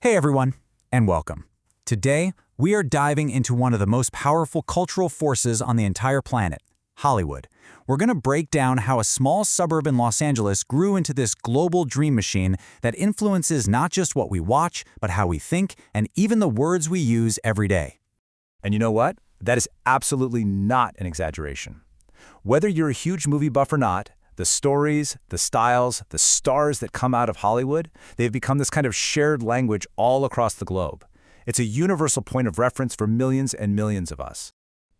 Hey everyone, and welcome. Today, we are diving into one of the most powerful cultural forces on the entire planet, Hollywood. We're going to break down how a small suburb in Los Angeles grew into this global dream machine that influences not just what we watch, but how we think and even the words we use every day. And you know what? That is absolutely not an exaggeration. Whether you're a huge movie buff or not, the stories, the styles, the stars that come out of Hollywood, they've become this kind of shared language all across the globe. It's a universal point of reference for millions and millions of us.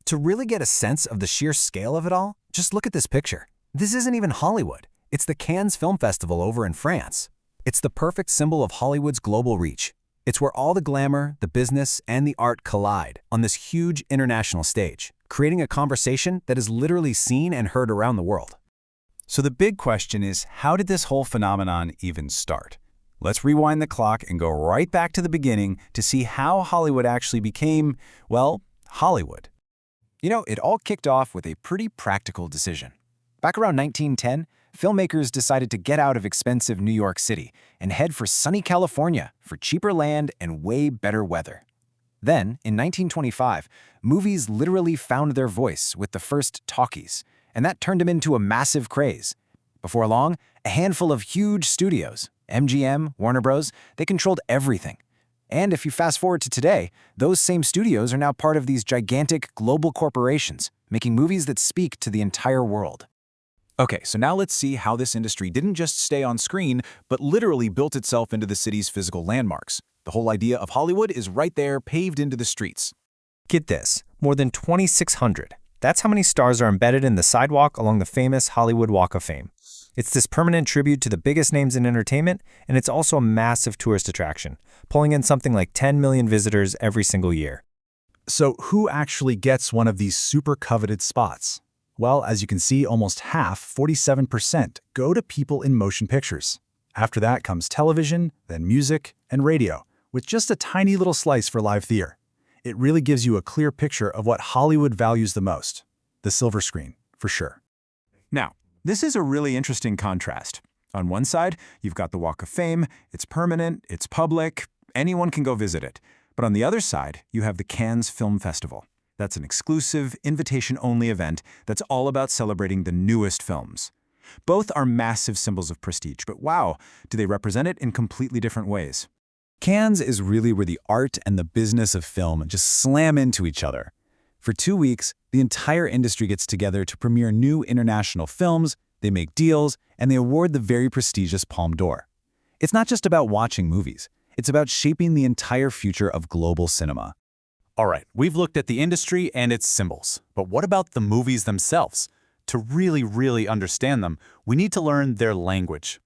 To really get a sense of the sheer scale of it all, just look at this picture. This isn't even Hollywood. It's the Cannes Film Festival over in France. It's the perfect symbol of Hollywood's global reach. It's where all the glamour, the business, and the art collide on this huge international stage, creating a conversation that is literally seen and heard around the world. So the big question is, how did this whole phenomenon even start? Let's rewind the clock and go right back to the beginning to see how Hollywood actually became, well, Hollywood. You know, it all kicked off with a pretty practical decision. Back around 1910, filmmakers decided to get out of expensive New York City and head for sunny California for cheaper land and way better weather. Then, in 1925, movies literally found their voice with the first talkies, and that turned them into a massive craze. Before long, a handful of huge studios, MGM, Warner Bros., they controlled everything. And if you fast forward to today, those same studios are now part of these gigantic global corporations, making movies that speak to the entire world. Okay, so now let's see how this industry didn't just stay on screen, but literally built itself into the city's physical landmarks. The whole idea of Hollywood is right there, paved into the streets. Get this, more than 2,600. That's how many stars are embedded in the sidewalk along the famous Hollywood Walk of Fame. It's this permanent tribute to the biggest names in entertainment, and it's also a massive tourist attraction, pulling in something like 10 million visitors every single year. So who actually gets one of these super coveted spots? Well, as you can see, almost half, 47%, go to people in motion pictures. After that comes television, then music, and radio, with just a tiny little slice for live theater. It really gives you a clear picture of what Hollywood values the most. The silver screen, for sure. Now, this is a really interesting contrast. On one side, you've got the Walk of Fame. It's permanent, it's public, anyone can go visit it. But on the other side, you have the Cannes Film Festival. That's an exclusive, invitation-only event that's all about celebrating the newest films. Both are massive symbols of prestige, but wow, do they represent it in completely different ways. Cannes is really where the art and the business of film just slam into each other. For 2 weeks, the entire industry gets together to premiere new international films, they make deals, and they award the very prestigious Palme d'Or. It's not just about watching movies. It's about shaping the entire future of global cinema. All right, we've looked at the industry and its symbols, but what about the movies themselves? To really understand them, we need to learn their language.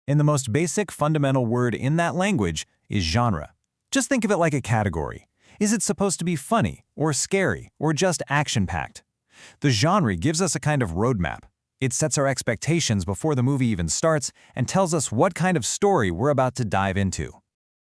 And the most basic fundamental word in that language is genre. Just think of it like a category. Is it supposed to be funny, or scary, or just action-packed? The genre gives us a kind of roadmap. It sets our expectations before the movie even starts and tells us what kind of story we're about to dive into.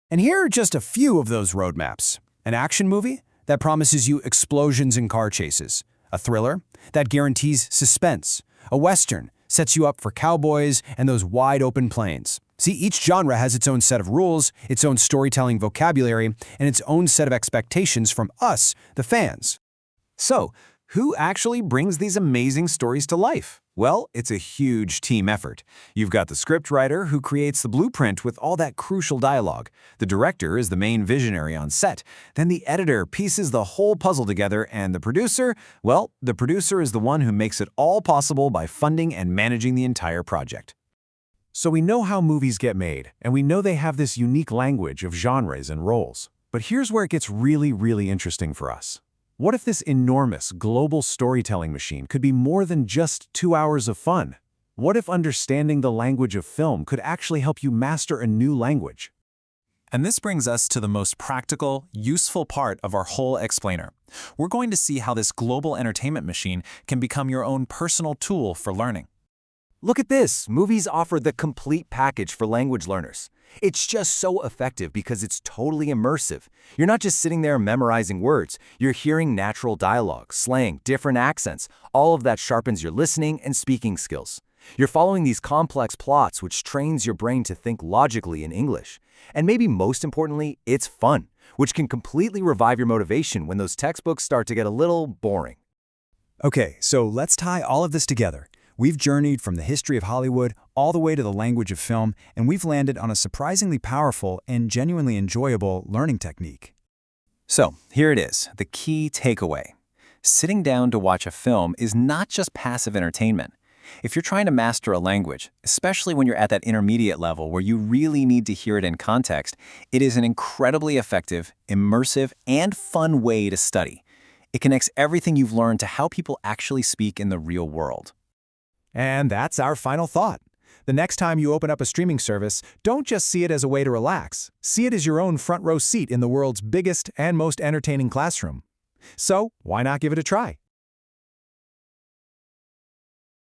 And here are just a few of those roadmaps. An action movie that promises you explosions and car chases. A thriller that guarantees suspense. A western sets you up for cowboys and those wide-open plains. See, each genre has its own set of rules, its own storytelling vocabulary, and its own set of expectations from us, the fans. So, who actually brings these amazing stories to life? Well, it's a huge team effort. You've got the scriptwriter who creates the blueprint with all that crucial dialogue. The director is the main visionary on set. Then the editor pieces the whole puzzle together, and the producer, well, the producer is the one who makes it all possible by funding and managing the entire project. So we know how movies get made, and we know they have this unique language of genres and roles. But here's where it gets really interesting for us. What if this enormous global storytelling machine could be more than just 2 hours of fun? What if understanding the language of film could actually help you master a new language? And this brings us to the most practical, useful part of our whole explainer. We're going to see how this global entertainment machine can become your own personal tool for learning. Look at this! Movies offer the complete package for language learners. It's just so effective because it's totally immersive. You're not just sitting there memorizing words. You're hearing natural dialogue, slang, different accents. All of that sharpens your listening and speaking skills. You're following these complex plots, which trains your brain to think logically in English. And maybe most importantly, it's fun, which can completely revive your motivation when those textbooks start to get a little boring. Okay, so let's tie all of this together. We've journeyed from the history of Hollywood all the way to the language of film, and we've landed on a surprisingly powerful and genuinely enjoyable learning technique. So, here it is, the key takeaway. Sitting down to watch a film is not just passive entertainment. If you're trying to master a language, especially when you're at that intermediate level where you really need to hear it in context, it is an incredibly effective, immersive, and fun way to study. It connects everything you've learned to how people actually speak in the real world. And that's our final thought. The next time you open up a streaming service, don't just see it as a way to relax. See it as your own front row seat in the world's biggest and most entertaining classroom. So, why not give it a try?